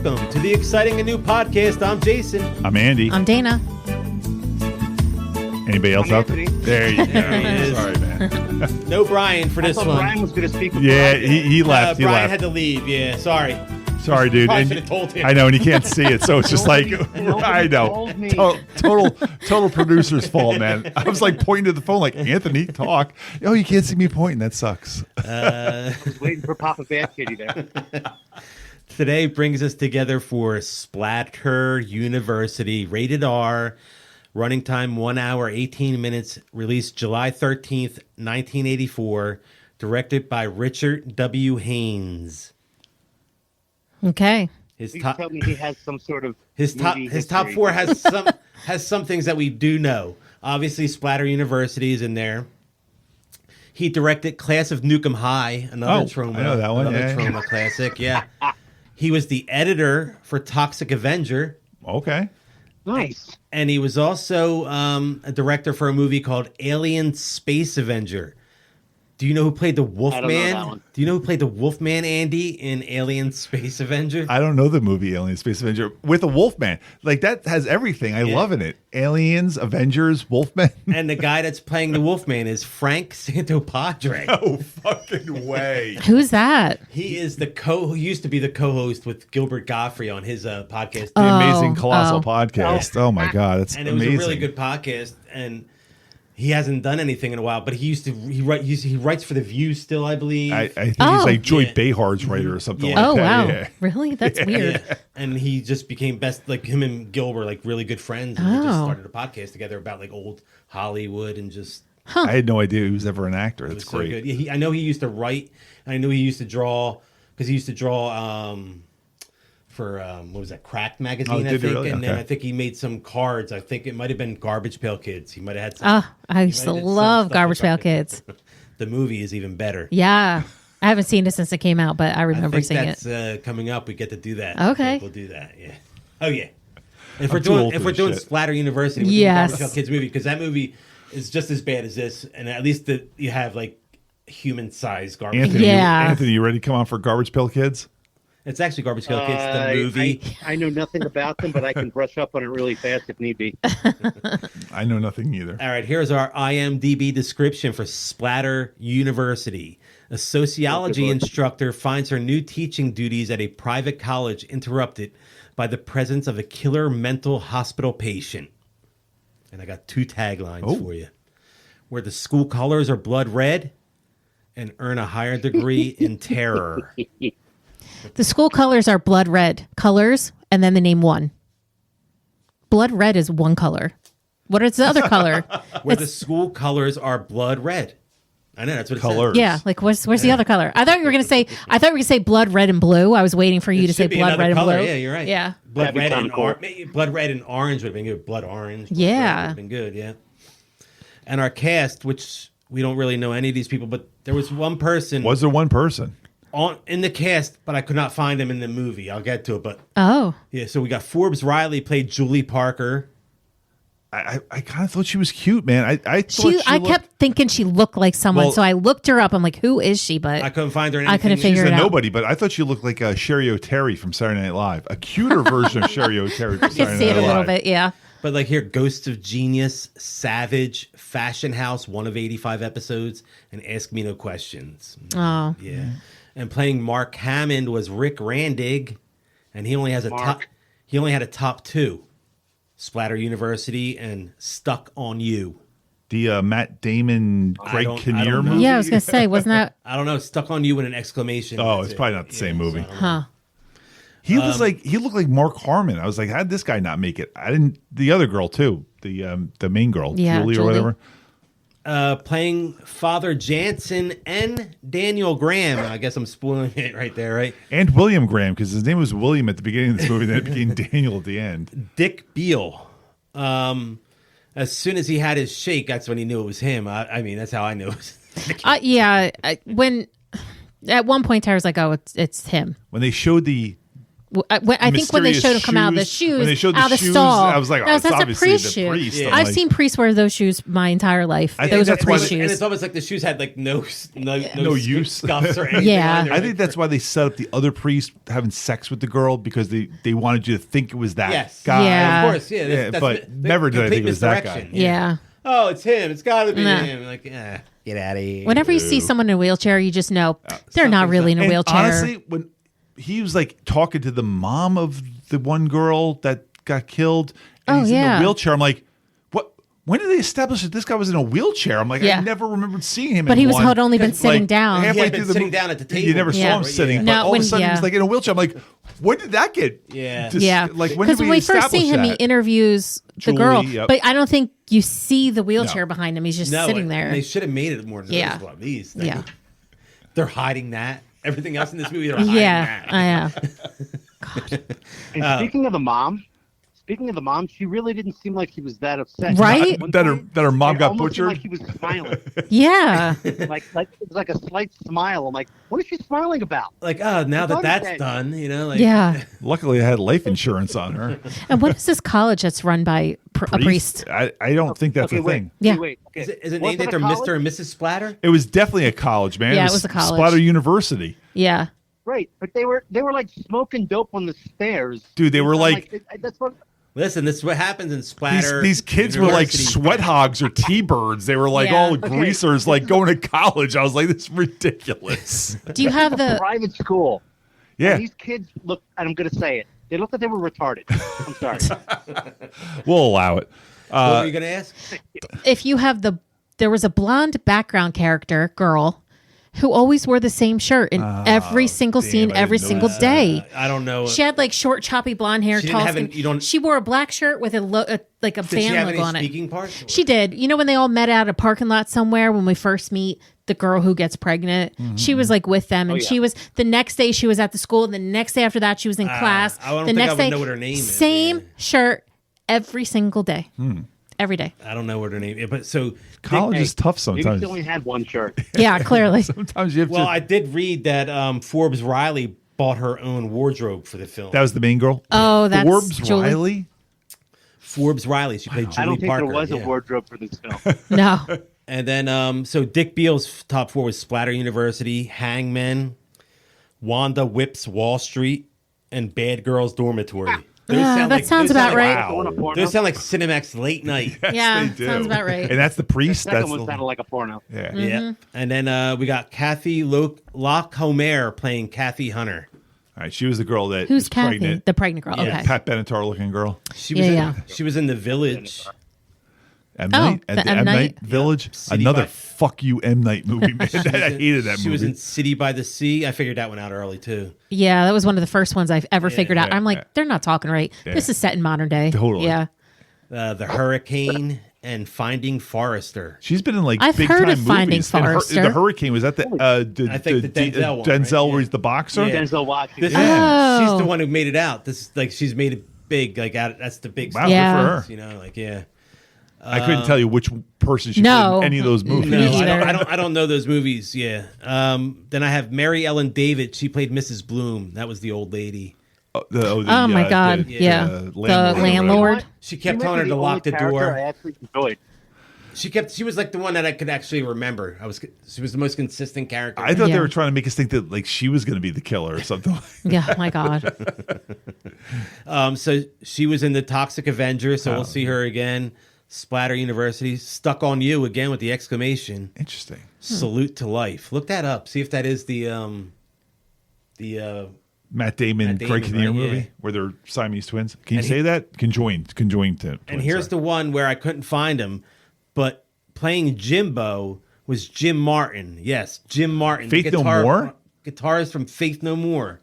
welcome to the exciting and new podcast. I'm Jason. I'm Andy. I'm Dana. Anybody else out there? There you go. There he is. Sorry, man. No Brian for this I thought one. Brian was going to speak. Yeah, he left. He Brian left. had to leave. Yeah, sorry. Sorry, dude. Probably And- should have told him. I know, and he can't see it, so it's just like, Nobody I know. told me. Total producer's fault, man. I was like pointing to the phone, like, Anthony, talk. Oh, you can't see me pointing. That sucks. I was waiting for Papa Bad Kitty there. Today brings us together for Splatter University, rated R, running time 1 hour, 18 minutes, released July 13th, 1984, directed by Richard W. Haynes. Okay. His Please top, tell me he has some sort of his top history. four has some things that we do know. Obviously, Splatter University is in there. He directed Class of Nukem High, another trauma. I know that one. Another Yeah. trauma classic. Yeah. He was the editor for Toxic Avenger, Okay. Nice. and he was also a director for a movie called Alien Space Avenger. Do you know who played the I don't know that Wolfman? one. Do you know who played the Wolfman, Andy, in Alien Space Avenger? I don't know the movie Alien Space Avenger with a Wolfman. Like, that has everything. I love it. Aliens, Avengers, Wolfman. And the guy that's playing the Wolfman is Frank Santopadre. No fucking way. Who's that? He is who used to be the co-host with Gilbert Gottfried on his podcast. The Amazing Oh, Colossal oh. Podcast. Oh, my God. That's And it was amazing. a really good podcast, and he hasn't done anything in a while, but he writes for The View still, I believe. I think Oh. he's like Joy Yeah. Behar's writer or something Yeah. like Oh, that. wow. Yeah. Really? That's weird. Yeah. And he just became him and Gil were like really good friends, and they just Oh. started a podcast together about like old Hollywood and just I had no idea he was ever an actor. it That's was so great. good. Yeah, I know he used to write, and I know he used to draw because he used to draw for what was that, Cracked magazine? Oh, I did think, he really? and then Okay. I think he made some cards. I think it might have been Garbage Pail Kids. He might have had some. I used to might have did some love stuff Garbage with Pail Kids. The movie is even better. Yeah. I haven't seen it since it came out, but I I remember think seeing that's it. coming up. We get to do that. Okay. I think we'll do that. Yeah. Oh yeah. If I'm too old for we're this doing shit. Splatter University, we're Yes. doing Garbage Pail Kids movie, because that movie is just as bad as this, and at least you have like human-sized garbage. Anthony, Yeah. Anthony, you ready to come on for Garbage Pail Kids? It's actually Garbage Pail Kids, the movie. I know nothing about them, but I can brush up on it really fast if need be. I know nothing either. All right, here's our IMDb description for Splatter University. A sociology Oh, good Lord. instructor finds her new teaching duties at a private college interrupted by the presence of a killer mental hospital patient. And I got two taglines for you. Where the school colors are blood red, and earn a higher degree in terror. The school colors are blood red colors, and then the name one. Blood red is one color. What is the other color? Where the school colors are blood red. I know, that's what it Colors. says. Yeah, like where's the other color? I thought you were gonna say. I thought you were gonna say blood red and blue. I was waiting for you It to say should be blood another red color. and blue. Yeah, you're right. Yeah. Blood That'd be red, kinda and cool. blood red and orange would have been good. Blood orange. Blood Yeah. red would have been good, yeah. And our cast, which we don't really know any of these people, but there was one person Was there one person? in the cast, but I could not find him in the movie. I'll get to it, but Oh. yeah, so we got Forbes Riley played Julie Parker. I kind of thought she was cute, man. I thought I looked- kept thinking she looked like someone, Well- so I looked her up. I'm like, who is she? But I couldn't find her in I couldn't anything. figure She's it a out. nobody, but I thought she looked like Sherry O'Terry from Saturday Night Live. A cuter version of Sherry O'Terry from I can Saturday see Night it a little Live. bit. Yeah. But like here, Ghosts of Genius, Savage, Fashion House, one of 85 episodes, and Ask Me No Questions. Oh. Yeah. And playing Mark Hammond was Rick Randig, and he only has he only had a top two. Splatter University and Stuck on You. The Matt Damon, I Greg don't Kinnear know. movie? Yeah, I was gonna say, wasn't that? I don't know, Stuck on You with an exclamation. Oh, That's it's it. probably not the same movie. I don't know. Huh. He looked like Mark Harmon. I was like, how did this guy not make it? I didn't. The other girl too, the main girl, Yeah, Julie or Julie. whatever. Playing Father Jansen and Daniel Graham. I guess I'm spoiling it right there, right? And William Graham, because his name was William at the beginning of this movie, then it became Daniel at the end. Dick Beale. As soon as he had his shake, that's when he knew it was him. I mean, that's how I knew it was. Yeah. When at one point I was like, oh, it's him. When they showed the I think when they showed him come out of the shoes, when they showed the out of the shoes, stall, I was like, oh, it's that's a obviously priest the shoe. priest. Yeah. I'm I've like- seen priests wear those shoes my entire life. I think Those are that's why priest And shoes. it's almost like the shoes had like no use. scuffs or anything. Yeah. on there. I think that's why they set up the other priest having sex with the girl because they wanted you to think it was that Yes. guy. Yeah. Of course, yeah. That's but the never did I think complete it was that guy. misdirection. Yeah. Oh, it's him. It's got to be Nah. him. Like, get out of here. Whenever you see someone in a wheelchair, you just know they're not something's really in a And wheelchair. honestly, when he was like talking to the mom of the one girl that got killed, and Oh, he's in yeah. the wheelchair, I'm like, what? When did they establish that this guy was in a wheelchair? I'm like, Yeah. I never remembered seeing him. But in he was one. had only been sitting down. He halfway had been through the sitting mo- down at the table. You never Yeah. saw him sitting, Yeah. but No, all of when- a sudden he yeah. was like in a wheelchair. I'm like, when did that get? Yeah. Yeah, Like when because did when we first see establish him, he that? interviews the Julie, girl, yep. but I don't think you see the wheelchair No. behind him. He's just No, sitting and there. They should have made it more noticeable. These. Yeah. They're hiding that. Everything else in this movie, they're hiding Yeah, that. I know. And speaking of the mom, she really didn't seem like she was that upset. Right? At one That her- point, that her mom it got almost seemed butchered? Like he was smiling, Yeah, like it was like a slight smile. I'm like, what is she smiling about? Like, oh, now that thought that's that- done, like, yeah. Luckily, I had life insurance on her. And what is this college that's run by a priest? I don't think that's a wait, thing. Yeah. wait. Okay. Is it Was named a after college? Mr. and Mrs. Splatter? It was definitely a college, man. Yeah, it was a college. Splatter University. Yeah, Right, but they were like smoking dope on the stairs. Dude, they were I'm like- that's what. Listen, this is what happens in Splatter. These kids were like University. sweat hogs or T-birds. They were like Yeah. all Okay. greasers, like going to college. I was like, this is ridiculous. do you have the? Private school. Yeah, And these kids look, and I'm going to say it. They looked like they were retarded. I'm sorry. we'll allow it. What were you going to ask? If you have the, there was a blonde background character girl who always wore the same shirt in every single damn, scene, I every didn't single notice day. I don't know. She had like short, choppy blonde hair, She didn't tall have skin. you don't- She wore a black shirt with like a Did she band have logo any on it. speaking parts? She did. You know when they all met at a parking lot somewhere when we first meet the girl who gets pregnant? She was like with them, and yeah. she was the next day she was at the school, and the next day after that she was in class. I don't the think next I would day, know what her name is, same yeah. shirt every single day, every day. I don't know what her name is. But so, college Hey, is tough Maybe sometimes. she only had one shirt. Yeah, clearly. Sometimes you have well, to. I did read that Forbes Riley bought her own wardrobe for the film. That was the main girl. Oh, that's Forbes Julie. Riley. Forbes Riley. She played Julie I don't think Parker. there was a yeah. wardrobe for this film. No. And then, so Dick Beale's top four was Splatter University, Hangman, Wanda Whips Wall Street, and Bad Girls Dormitory. That sounds about right. Wow. A porno. Those sound like Cinemax late night. Yeah, They do. sounds about right. And that's the priest. Second That's one the, sounded like a porno. yeah. Yeah. And then we got Kathy Locke Homer playing Kathy Hunter. All right, she was the girl that Who's was Kathy? pregnant. The pregnant girl. Yeah. Okay. Pat Benatar looking girl. She was Yeah, She was in The Village. M. Oh, Night? the At the M. M. Night? Night Village. City Another by- fuck you M. Night movie, man. I hated that She movie. was in City by the Sea. I figured that one out early too. Yeah, that was one of the first ones I've ever figured out. yeah, I'm like, yeah. they're not talking right. This is set in modern day. Totally. Yeah. The Hurricane and Finding Forrester. She's been in like I've big heard time of Finding movies. And Forrester. the Hurricane was that the I think the Denzel one, right? Denzel where Yeah. he's the boxer. Yeah. Denzel Washington. This Oh. she's the one who made it out. This is like she's made it big. Like that's the big. Wow, star, Yeah. good for her. You know, like yeah. I couldn't tell you which person she No. played in any of those movies. No, Me I either. don't. I don't know those movies. Yeah. Then I have Mary Ellen David. She played Mrs. Bloom. That was the old lady. Oh my God. Yeah. The landlord. She kept She telling her might be to the lock only the character door. I actually enjoyed. She was like the one that I could actually remember. She was the most consistent character. I thought Yeah. they were trying to make us think that like she was going to be the killer or something. Yeah, my God. So she was in the Toxic Avenger. So we'll see her again. Splatter University. Stuck on You again with the exclamation. Interesting. Salute to Life. Look that up. See if that is the Matt Damon, Damon, Greg Kinnear right, movie yeah. where they're Siamese twins. Can you And say that? Conjoined twins. And here's the one where I couldn't find him, but playing Jimbo was Jim Martin. Yes, Jim Martin. Faith No More? Guitarist from Faith No More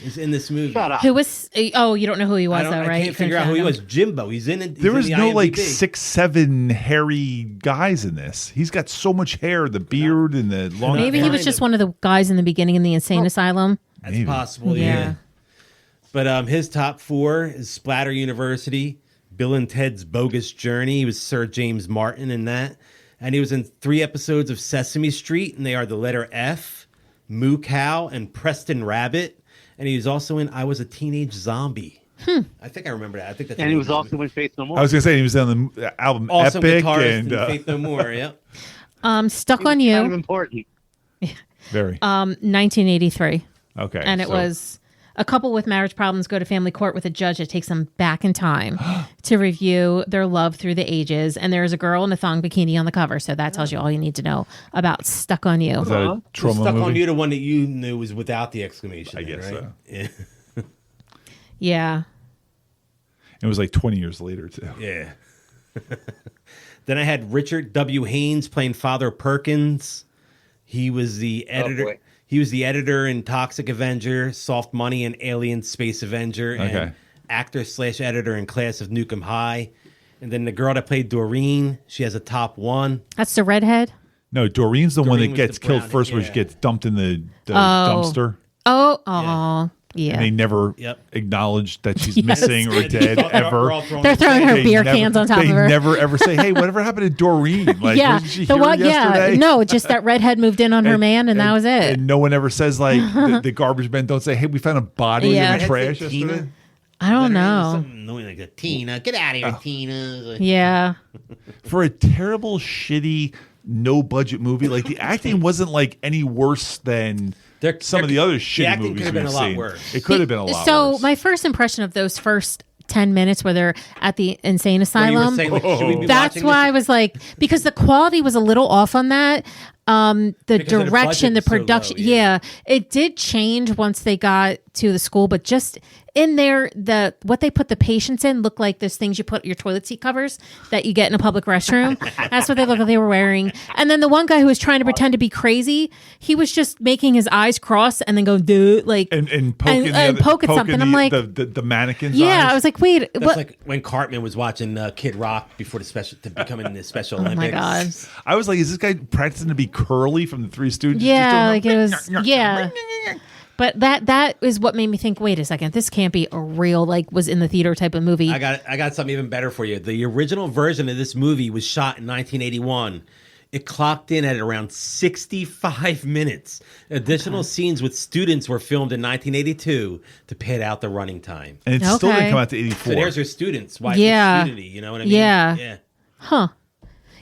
is in this movie. Shut up. Who was, oh, you don't know who he was, though, I right? can't figure out who he was. Jimbo. He's in it. There was no like IMDb. 6'7" hairy guys in this. He's got so much hair, the beard and the long. Maybe he was just one of the guys in the beginning in the insane asylum. That's Maybe. possible. Yeah. Yeah. But his top four is Splatter University, Bill and Ted's Bogus Journey. He was Sir James Martin in that. And he was in 3 episodes of Sesame Street, and they are the letter F, Moo Cow, and Preston Rabbit. And he was also in I Was a Teenage Zombie. I think I remember that. I think that's. And he was also in Faith No More. I was gonna say he was on the album also Epic guitarist and in Faith No More. Yep. Stuck on Kind of You, important. very 1983. okay. And it so- was a couple with marriage problems go to family court with a judge that takes them back in time to review their love through the ages. And there's a girl in a thong bikini on the cover. So that tells you all you need to know about Stuck on You. Is that a trauma Stuck movie? on You, the one that you knew was without the exclamation. I then, guess right? so. Yeah. Yeah. It was like 20 years later too. Yeah. Then I had Richard W. Haynes playing Father Perkins. He was the editor. boy. He was the editor in Toxic Avenger, Soft Money, and Alien Space Avenger, Okay. and actor/editor in Class of Nukem High. And then the girl that played Doreen, she has a top one. That's the redhead. No, Doreen's the one Doreen that was gets the killed brown- first, where she yeah. gets dumped in the dumpster. Oh, yeah. And they never Yep. acknowledge that she's Yes. missing or dead We're ever. all throwing They're the throwing same- her They beer never- cans on top they of her. never ever say, "Hey, whatever happened to Doreen?" Like, Yeah. wasn't she The here one, yesterday? yeah. No, just that redhead moved in on her man and that was it. And no one ever says like the garbage men don't say, "Hey, we found a body Yeah. in the trash Redhead's Tina? yesterday." I don't Something know. annoying like that. Tina, get out of here, Tina. Yeah. For a terrible, shitty, no budget movie, like the acting wasn't like any worse than some of the other shitty acting movies could have been we've a lot seen. worse. It could have been a lot So worse. my first impression of those first 10 minutes where they're at the insane When you were asylum, saying, like, should we be that's watching why this? I was like, because the quality was a little off on that. The Because of the direction, the budget was so low, production, yeah. yeah, it did change once they got to the school, but just in there, what they put the patients in looked like those things you put your toilet seat covers that you get in a public restroom. That's what they looked like they were wearing. And then the one guy who was trying to pretend to be crazy, he was just making his eyes cross and then go do like and poking, and poke at something. I'm like, the mannequins. yeah, eyes. I was like, wait, That's what? like when Cartman was watching Kid Rock before to becoming the Special Oh Olympics. my god. I was like, is this guy practicing to be Curly from the Three Stooges? Yeah, like it was. Yeah, but that is what made me think. Wait a second, this can't be a real was in the theater type of movie. I got something even better for you. The original version of this movie was shot in 1981. It clocked in at around 65 minutes. Additional scenes with students were filmed in 1982 to pad out the running time. And it still Okay. didn't come out to 84. So there's your students. Why Yeah. student-y, you know what I mean? Yeah. Yeah. Huh?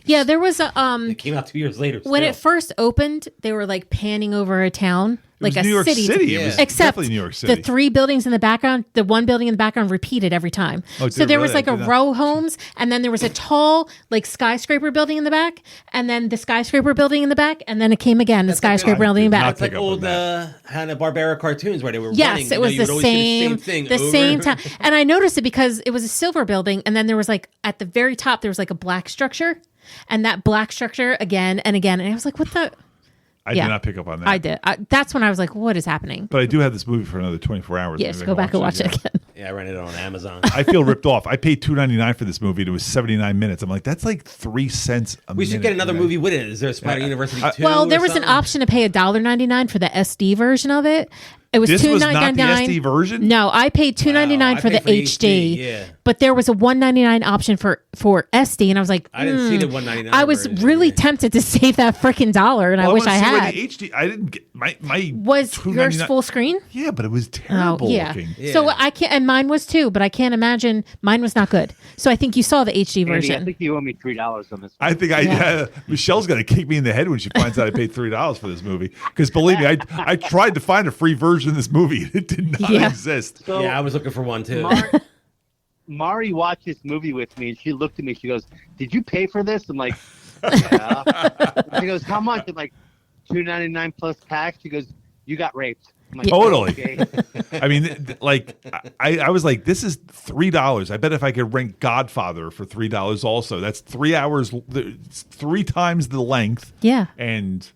Yeah, there was a It came out 2 years later. when it still. first opened, they were like panning over a town, was like a New York city. City. Yeah. It was Except definitely New York City. the three buildings in the background, the one building in the background repeated every time. Oh, So did there it was really? like a I did not- row homes, and then there was a tall skyscraper building in the back, and then the skyscraper building in the back, and then it came again, the That's like skyscraper I building in the did not back. It's like pick up on old that. Hanna-Barbera cartoons where they were Yes, running. it was you the would always see same, thing the over. same time. And I noticed it because it was a silver building, and then there was at the very top there was a black structure, and that black structure again and again, and I was like, what the? I Yeah. did not pick up on that. I did. That's when I was like, what is happening? But I do have this movie for another 24 hours. Yes, Maybe I go can back and watch it again. Yeah, I rented it on Amazon. I feel ripped off. I paid $2.99 for this movie. And it was 79 minutes. I'm like, that's like 3 cents a minute. We should get another movie with it. Is there a Splatter University 2? Well, there or was an something? option to pay $1.99 for the SD version of it. It was This was not the $2.99. SD version? No, I paid $2.99 Wow, I for the paid for the HD. yeah. But there was a $1.99 option for SD, and I was like, I didn't see the $1.99 I was version, really yeah. tempted to save that freaking dollar, and I wish I wanna see had. where the HD. I didn't get my Was yours $2.99 full screen? Yeah, but it was terrible looking. Yeah. So I can't, and mine was too, but I can't imagine mine was not good. So I think you saw the HD Andy, I version. think you owe me $3 on this. I think Michelle's going to kick me in the head when she finds out I paid $3 for this movie. Because believe me, I tried to find a free version of this movie. It did not Yeah. exist. So, Yeah, I was looking for one too. Mari watched this movie with me, and she looked at me. She goes, "Did you pay for this?" I'm like, "Yeah." She goes, "How much?" I'm like, $2.99 plus tax. She goes, "You got raped." I'm like, Totally. "Okay." I mean, I was like, this is $3. I bet if I could rent Godfather for $3 also, that's 3 hours, 3 times the length. Yeah. And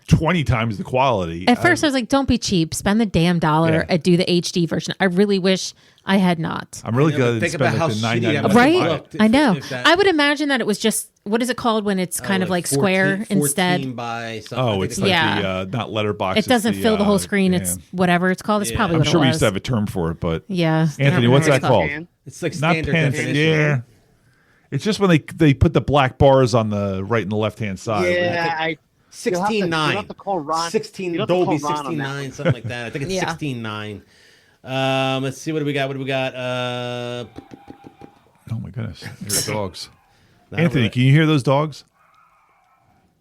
20 times the quality. At first, I was like, "Don't be cheap. Spend the damn dollar Yeah. and do the HD version." I really wish I had not. I'm really I know, glad but to think spend about how like the shitty that 99 must have Right? looked if- I know. if that- I would imagine that it was just what is it called when it's kind of like square 14 instead. by something. I Oh, think it's like Yeah. the not letterbox. It doesn't it's fill the whole screen. yeah. It's whatever it's called. It's probably I'm what sure it we was. used to have a term for it, but Yeah. Anthony, what's that It's called? it's like Not standard pants. definition. Yeah. It's just when they put the black bars on the right and the left hand side. Yeah, 16.9. You'll have to call Ron. 16 you'll have to call Dolby Ron on that 16.9, something like that. I think it's Yeah. 16.9. Let's see, what do we got? Oh my goodness, here are dogs. Not Anthony, really. can you hear those dogs?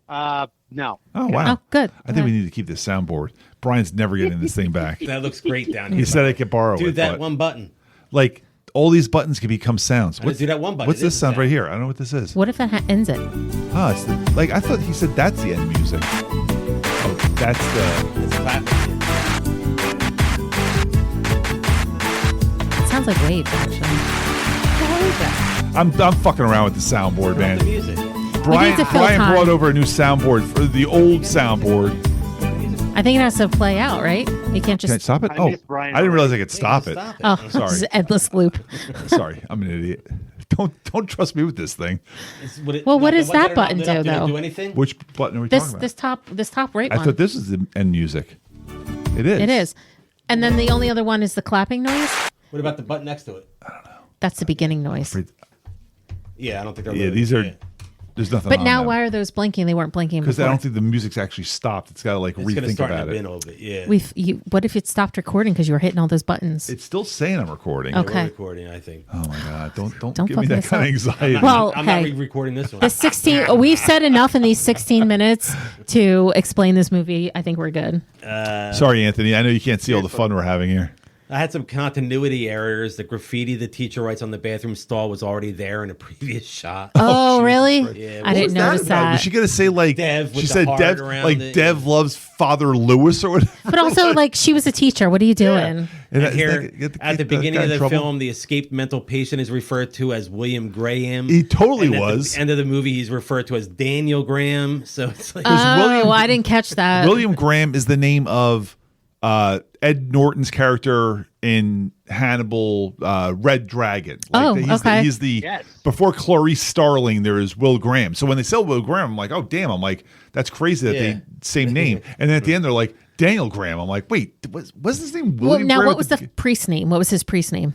No. Oh wow, Oh, good. I think we need to keep this soundboard. Brian's never getting this thing back. That looks great down here. He said I could borrow Dude, it. that but, one button. like all these buttons can become sounds. Let's do that one button. What's It this is a sound right sound. here? I don't know what this is. What if that ends it? Oh, it's the, like I thought he said that's the end music. Oh, that's the. It's clapping. It sounds like waves, actually. What is that? I'm fucking around with the soundboard, Turn off the man. music. Brian to fill Brian time. brought over a new soundboard for the old soundboard. I think it has to play out, right? You can't Can I just. stop it? I Oh, miss Brian I didn't realize I already. could stop it. Stop it. Oh, Sorry. this is endless loop. Sorry, I'm an idiot. Don't trust me with this thing. Well, what does the that ones button that are not lit up, do, though? Do anything? Which button are we This talking about? this top right I one. thought this was the end music. It is. It is. And then the only other one is the clapping noise. What about the button next to it? That's the beginning noise. Yeah, I don't think they're Yeah, lit. these are. Yeah. There's nothing. But on now, them. why are those blinking? They weren't blinking Because I before. don't think the music's actually stopped. It's got to like It's going to rethink start in about a bin it. a little bit. Yeah. What if it stopped recording because you were hitting all those buttons? It's still saying I'm recording. Okay. We're recording, I think. Oh my god! Don't Don't give me fuck that this kind of up. anxiety. Well, I'm not hey. re-recording this one. The 16. We've said enough in these 16 minutes to explain this movie. I think we're good. Sorry, Anthony. I know you can't see all the fun we're having here. I had some continuity errors. The graffiti the teacher writes on the bathroom stall was already there in a previous shot. Oh, really? Yeah, I what didn't What's notice about? that. Was she gonna say like Dev with she the said heart Dev around like it, Dev yeah. loves Father Lewis or whatever? But also, like, she was a teacher. What are you doing? And And here, get at the get beginning guy of in the trouble? film, the escaped mental patient is referred to as William Graham. He totally And at was. the end of the movie, he's referred to as Daniel Graham. So it's like, Oh, I didn't catch that. William Graham is the name of Ed Norton's character in Hannibal, Red Dragon. Oh, he's okay. He's the Yes. before Clarice Starling. There is Will Graham. So when they sell Will Graham, I'm like, oh damn! I'm like, that's crazy that Yeah. they same name. And then at the end, they're like Daniel Graham. I'm like, wait, was his name Well, William now, Graham? what was the priest name? What was his priest name?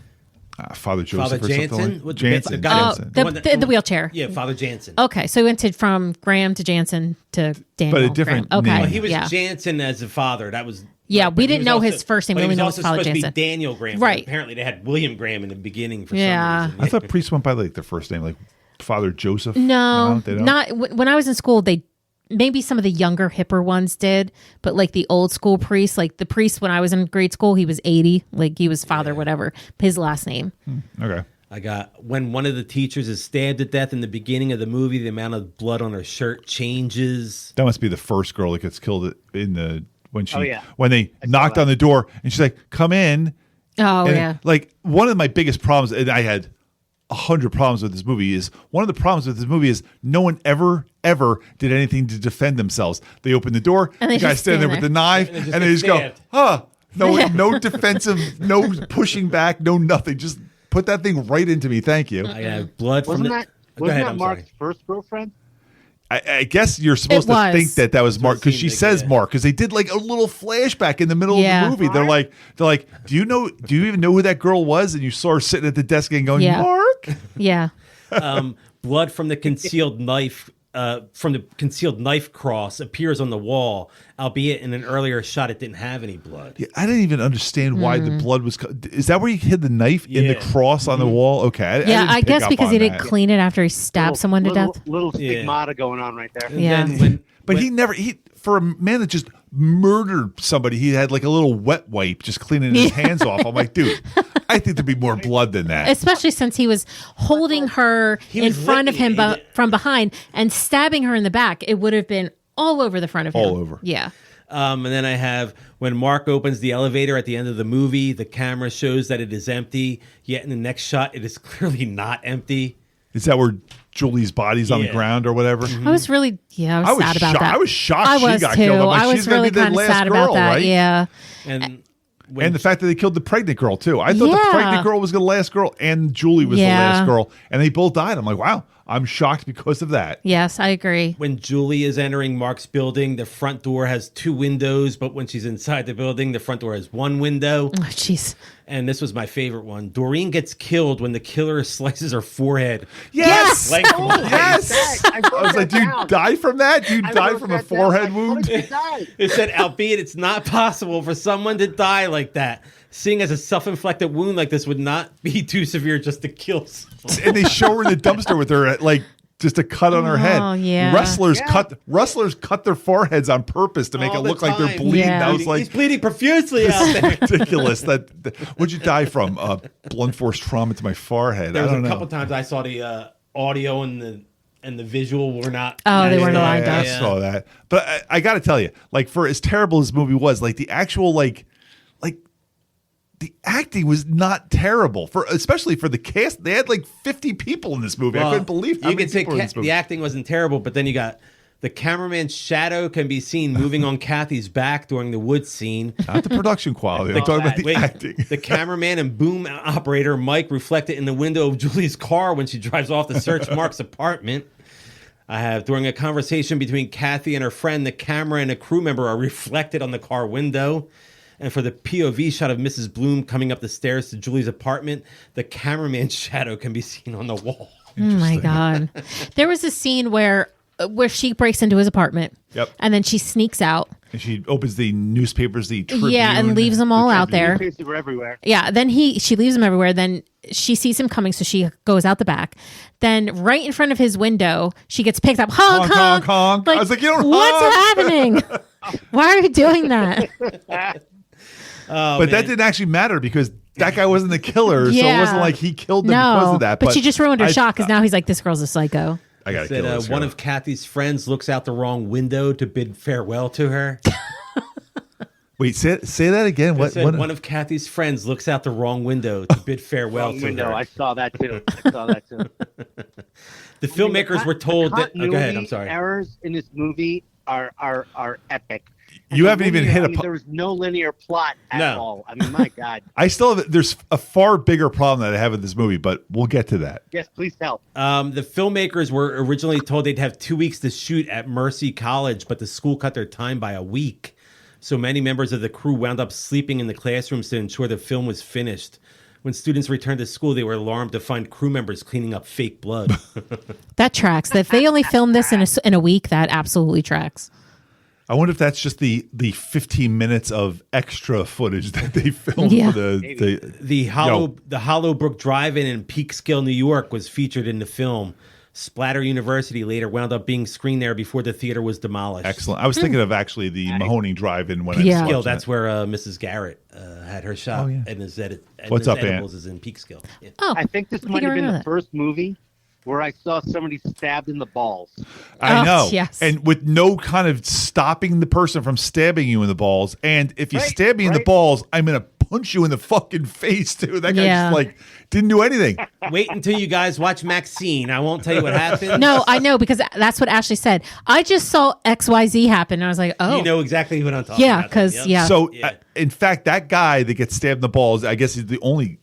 Father Joseph Father or something Jansen? like With Jansen. the guy Oh, Jansen. one that- the wheelchair. yeah, Father Jansen. Okay, so he went from Graham to Jansen to Daniel. But a different Graham. Okay, name. Well, he was yeah. Jansen as a father. That was Yeah, but we he didn't was know also- his first name. but We he only was know also his Father supposed to Jansen. be Daniel Graham. Right. Apparently, they had William Graham in the beginning for Yeah. some reason. I thought priests went by like their first name, like Father Joseph. No, they don't? not when I was in school. They maybe some of the younger, hipper ones did, but like the old school priests, like the priest when I was in grade school, he was 80, like he was Father whatever. His last name. Okay. I got when one of the teachers is stabbed to death in the beginning of the movie. The amount of blood on her shirt changes. That must be the first girl that gets killed in the when she Oh, yeah. when they I saw knocked that. on the door and she's like, "Come in." Oh And yeah. like one of my biggest problems, and I had 100 problems with this movie, is one of the problems with this movie is no one ever did anything to defend themselves. They open the door, And they the guy's just standing there stand with the knife, And they just and they get just go, stabbed. "Huh." No defensive, no pushing back, no nothing. Just put that thing right into me. Thank you. I got blood from Wasn't the. that Go wasn't ahead, that I'm Mark's sorry. first girlfriend? I guess you're supposed It to was. think that was Mark because she seemed like says that. Mark because they did like a little flashback in the middle Yeah. of the movie. They're like, do you even know who that girl was? And you saw her sitting at the desk and going, Yeah. Mark. Yeah. Blood from the concealed knife. From the concealed knife cross appears on the wall, albeit in an earlier shot it didn't have any blood. Yeah, I didn't even understand why the blood was. Is that where he hid the knife in the Yeah. cross on the wall? Okay, Yeah, didn't I pick guess up because on he didn't that. clean it after he stabbed someone to death. Little Yeah. stigmata going on right there. And Yeah. then But he never for a man that just murdered somebody, he had like a little wet wipe just cleaning his hands off. I'm like, dude, I think there'd be more blood than that. Especially since he was holding her in was front of him licking it. from behind and stabbing her in the back. It would have been all over the front of him. All over. Yeah. And then I have when Mark opens the elevator at the end of the movie, the camera shows that it is empty. Yet in the next shot, it is clearly not empty. Is that where Julie's body's on the Yeah. ground or whatever? I was really, I was sad about shocked. that. I was shocked I she was got too. killed. I'm like, I was she's gonna really be the kind of last sad girl, about that. right? Yeah. And And the fact that they killed the pregnant girl too. I thought the Yeah. pregnant girl was the last girl and Julie was the Yeah. last girl, and they both died. I'm like, wow. I'm shocked because of that. Yes, I agree. When Julie is entering Mark's building, the front door has 2 windows, but when she's inside the building, the front door has 1 window. Oh, jeez. And this was my favorite one. Doreen gets killed when the killer slices her forehead. Yes! Yes. I was like, do you die from that? Do you die from a forehead wound? It said, albeit it's not possible for someone to die like that. Seeing as a self-inflicted wound like this would not be too severe just to kill someone. And they show her in the dumpster with her like just a cut on her head. Oh, yeah. Wrestlers cut their foreheads on purpose to make All it the look like they're time. bleeding. Yeah. I was like, He's bleeding profusely out there. ridiculous. That what'd you die from? Blunt force trauma to my forehead. There I was don't a know. couple times I saw the audio and the visual were not. Oh, they weren't matched aligned up. up. I saw that. But I got to tell you, like for as terrible as this movie was, like the actual like the acting was not terrible especially for the cast. They had like 50 people in this movie. I couldn't believe how you many could say people were in this movie. the acting wasn't terrible, but then you got the cameraman's shadow can be seen moving on Kathy's back during the wood scene. Not the production quality. I'm talking about the Wait, acting. the cameraman and boom operator Mike reflected in the window of Julie's car when she drives off to search Mark's apartment. I have during a conversation between Kathy and her friend, the camera and a crew member are reflected on the car window. And for the POV shot of Mrs. Bloom coming up the stairs to Julie's apartment, the cameraman's shadow can be seen on the wall. Oh my God. There was a scene where she breaks into his apartment. Yep. And then she sneaks out. And she opens the newspapers, the Tribune. Yeah, and leaves them all out there. Newspapers were everywhere. Yeah, then she leaves him everywhere. Then she sees him coming, so she goes out the back. Then right in front of his window, she gets picked up. Honk, Honk, honk, honk. I was like, you don't what's honk. happening? Why are you doing that? But that didn't actually matter because that guy wasn't the killer, so it Yeah. wasn't like he killed them because No, of that. but she just ruined her shot because now he's like, this girl's a psycho. I gotta Said kill this one girl. of Kathy's friends looks out the wrong window to bid farewell to her. Wait, say that again. What? Said one of Kathy's friends looks out the wrong window to bid farewell Wrong to window. her. I saw that too. The filmmakers were told that. Oh, go ahead. I'm Continuity sorry. Errors in this movie are epic. You haven't even hit there was no linear plot at No. all. I mean, my God. I still have. There's a far bigger problem that I have with this movie, but we'll get to that. Yes, please help. The filmmakers were originally told they'd have 2 weeks to shoot at Mercy College, but the school cut their time by a week. So many members of the crew wound up sleeping in the classrooms to ensure the film was finished. When students returned to school, they were alarmed to find crew members cleaning up fake blood. That tracks. If they only filmed this in a week, that absolutely tracks. I wonder if that's just the 15 minutes of extra footage that they filmed Yeah. for the The Hollowbrook Drive-In in Peekskill, New York was featured in the film. Splatter University later wound up being screened there before the theater was demolished. Excellent. I was thinking of actually the Mahoning Drive-In when I Yeah. was Peekskill, watching that's it. where Mrs. Garrett had her shot. Oh, yeah. And his What's up, edibles Aunt? is in Peekskill. Yeah. Oh, I think this I might think I have been remember the that. first movie where I saw somebody stabbed in the balls. I Oh, know. yes. And with no kind of stopping the person from stabbing you in the balls. And if you Right, stab me in the right. balls, I'm going to punch you in the fucking face, too. That guy Yeah. just like didn't do anything. Wait until you guys watch Maxine. I won't tell you what happened. no, I know because that's what Ashley said. I just saw XYZ happen. And I was like, oh. You know exactly what I'm talking Yeah, about. 'cause, Yep. yeah. So, Yeah. in fact, that guy that gets stabbed in the balls, I guess he's the only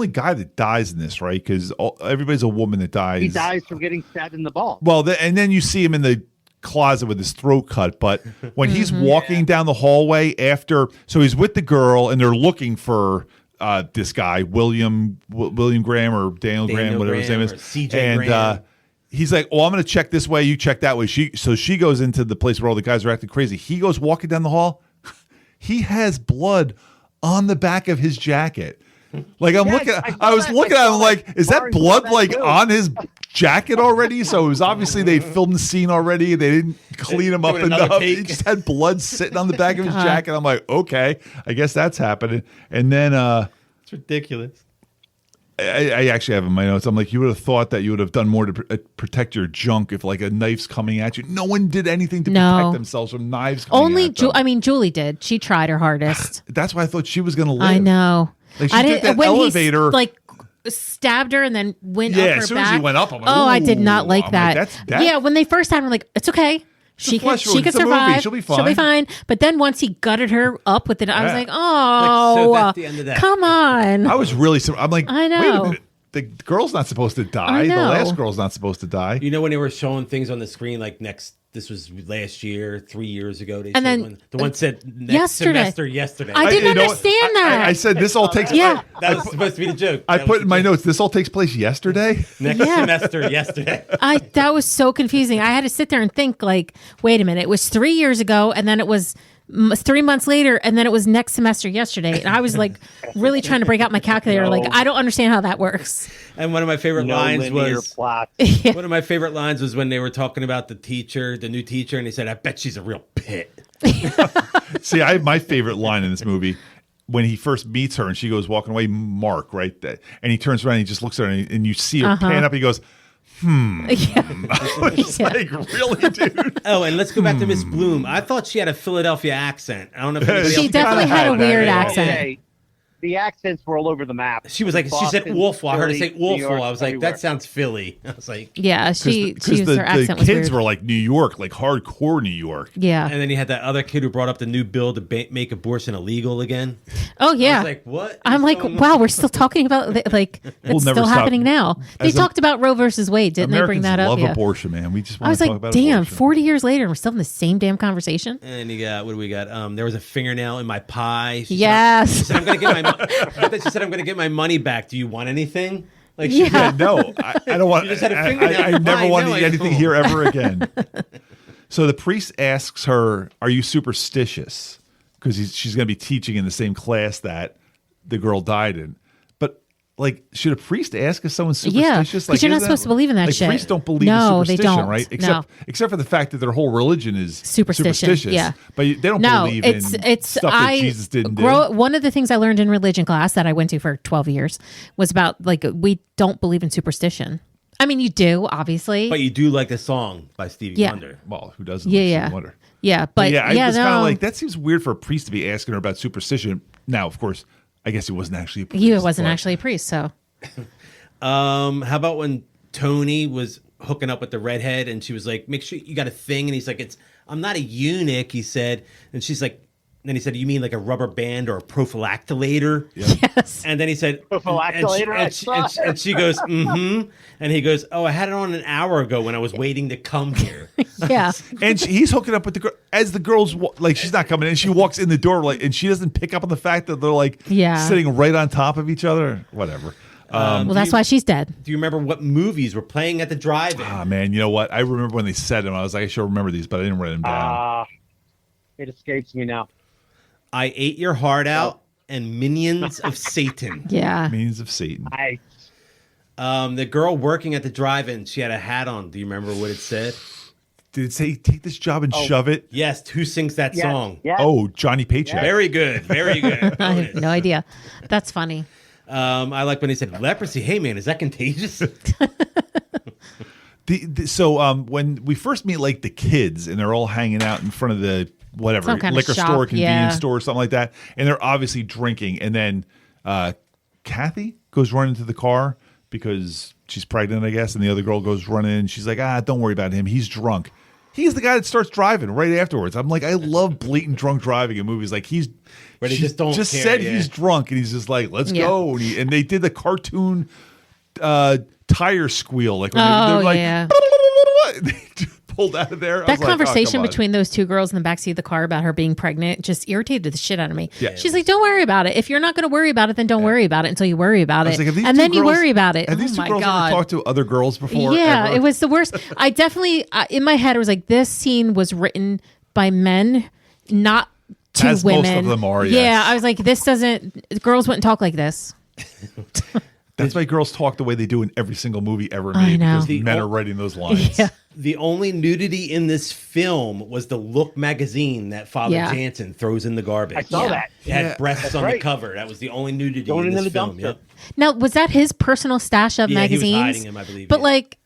guy that dies in this, right? Because everybody's a woman that dies. He dies from getting stabbed in the balls. Well, and then you see him in the closet with his throat cut. But when he's walking down the hallway so he's with the girl and they're looking for this guy, William Graham or Daniel Graham, whatever his name Graham is. or CJ And Graham. he's like, "Oh, I'm going to check this way. You check that way." So she goes into the place where all the guys are acting crazy. He goes walking down the hall. He has blood on the back of his jacket. Like I'm Yes, looking, I saw I was that. looking I at saw him that. like, is that Mari saw blood that like too. on his jacket already? So it was obviously they filmed the scene already. They didn't clean him up Doing another enough. He take. just had blood sitting on the back of his jacket. I'm like, okay, I guess that's happening. And then It's ridiculous. I actually have in my notes. I'm like, you would have thought that you would have done more to protect your junk if like a knife's coming at you. No one did anything to No. protect themselves from knives coming Only at them. Julie did. She tried her hardest. That's why I thought she was going to live. I know. Like she I took didn't that when elevator. he like stabbed her and then went Yeah, up her as soon back. as he went up, I'm like, oh, I did ooh. not like I'm that. like, that's- Yeah, when they first had her, I'm like, it's okay. She a could flesh wound. she could It's a movie. survive. She'll be She'll be fine. fine. But then once he gutted her up with it, I was Yeah. like, Like, oh, so that's the end of that. come on. I was really. I'm like, I wait a know. minute. the girl's not supposed to die. I The know. last girl's not supposed to die. You know when they were showing things on the screen like this was last year, 3 years ago. They And said then the one said next yesterday. semester yesterday. I didn't you know what? understand that. I said this all takes. Yeah. that was supposed to be the joke. I That put was in the my joke. notes. This all takes place yesterday. Next Yeah. semester yesterday. That was so confusing. I had to sit there and think like, wait a minute, it was 3 years ago, and then it was 3 months later, and then it was next semester yesterday. And I was like really trying to break out my calculator. No. Like, I don't understand how that works. And one of my favorite No lines linear was plot. one of my favorite lines was when they were talking about the new teacher, and he said, "I bet she's a real pit." See, my favorite line in this movie when he first meets her and she goes walking away, Mark, right? And he turns around and he just looks at her and you see her pan up. He goes, It's Yeah. like, really, dude? Oh, and let's go back to Miss Bloom. I thought she had a Philadelphia accent. I don't know if anybody She else definitely had a kinda had weird that, accent. Okay. The accents were all over the map. She was like, she said Boston, Wolfville. I heard her say Philly, New Wolfville. York, I was like, everywhere. that sounds Philly. I was like, Yeah, she Because was, her accent the was kids weird. were like New York, like hardcore New York. Yeah. and then you had that other kid who brought up the new bill to make abortion illegal again. Oh, yeah. I was like, what? I'm is like, going on? wow, we're still talking about like We'll it's never still stop. happening now. They As a- talked about Roe versus Wade, didn't they bring Americans that up? love Yeah. abortion, man. We just I want was to talk like, about damn, abortion. 40 years later, and we're still in the same damn conversation. And you got, what do we got? There was a fingernail in my pie. She Yes. said, I'm gonna get my. She said, I'm gonna get my money back. Do you want anything? Like, she Yeah. Yeah, no, I don't want. You just had a fingernail. I never Fine, want no, to eat I anything don't. here ever again. So the priest asks her, "Are you superstitious?" Because she's going to be teaching in the same class that the girl died in. But like, should a priest ask if someone's Yeah, superstitious? 'cause you're not isn't supposed to believe in that like, shit. Priests don't believe No, in they superstition, don't. right? No. Except for the fact that their whole religion is Superstition, superstitious. yeah. But they don't No, believe it's in it's stuff that Jesus didn't do. One of the things I learned in religion class that I went to for 12 years was about like we don't believe in superstition. I mean, you do obviously. But you do like the song by Stevie Yeah. Wonder. Well, who doesn't? Yeah, like Stevie yeah. Wonder? yeah, but Yeah, I yeah, was kind no, of like, that seems weird for a priest to be asking her about superstition. Now, of course, I guess he wasn't actually a priest. he wasn't but- actually a priest, so How about when Tony was hooking up with the redhead and she was like, make sure you got a thing. And he's like, I'm not a eunuch, he said. And she's like, then he said, you mean like a rubber band or a prophylactilator? yes. And then he said, Prophylactilator, I saw it. and she goes, mm-hmm. And he goes, oh, I had it on an hour ago when I was waiting to come here. Yeah. And he's hooking up with the girl as the girl's like, she's not coming in. She walks in the door like, and she doesn't pick up on the fact that they're like Yeah. sitting right on top of each other. Whatever. Well, that's why she's dead. Do you remember what movies were playing at the drive-in? Ah, man, you know what? I remember when they said them. I was like, I should remember these, but I didn't write them down. It escapes me now. I Ate Your Heart Out and Minions of Satan. Yeah. Means of Satan. The girl working at the drive-in, she had a hat on. Do you remember what it said? Did it say take this job and shove it? Yes. Who sings that Yes, song? yes. Oh, Johnny Paycheck. Very good. Very good. I have no idea. That's funny. I like when he said leprosy. Hey, man, is that contagious? So when we first meet like the kids and they're all hanging out in front of the whatever Some kind of liquor shop, store, convenience yeah. store, something like that, and they're obviously drinking, and then Kathy goes running to the car because she's pregnant, I guess, and the other girl goes running and she's like, don't worry about him, he's drunk. He's the guy that starts driving right afterwards. I'm like, I love blatant drunk driving in movies. Like But they she just don't care, said yeah. he's drunk, and he's just like, let's Yeah. go, and they did the cartoon tire squeal, like when Oh, they're like, yeah. they pulled out of there. I That was like, conversation come on. between those two girls in the backseat of the car about her being pregnant just irritated the shit out of me. Yeah. She's like, don't worry about it. If you're not going to worry about it, then don't worry about it until you worry about I was it. like, have these And two then you girls- worry about it. Have Oh these two my girls God. ever talked to other girls before? Yeah, ever? it was the worst. I definitely, in my head, I was like, this scene was written by men, not to As most women. of them are, Yeah, yes. I was like, this doesn't, girls wouldn't talk like this. That's why girls talk the way they do in every single movie ever I made. know. Because men are writing those lines. Yeah. The only nudity in this film was the Look magazine that Father Yeah. Jansen throws in the garbage. I saw Yeah. that. It had Yeah. breasts That's on the right. cover. That was the only nudity Going in into this the film. dumpster. Yep. Now, was that his personal stash of Yeah, he was magazines? hiding them, I believe, But yeah. like,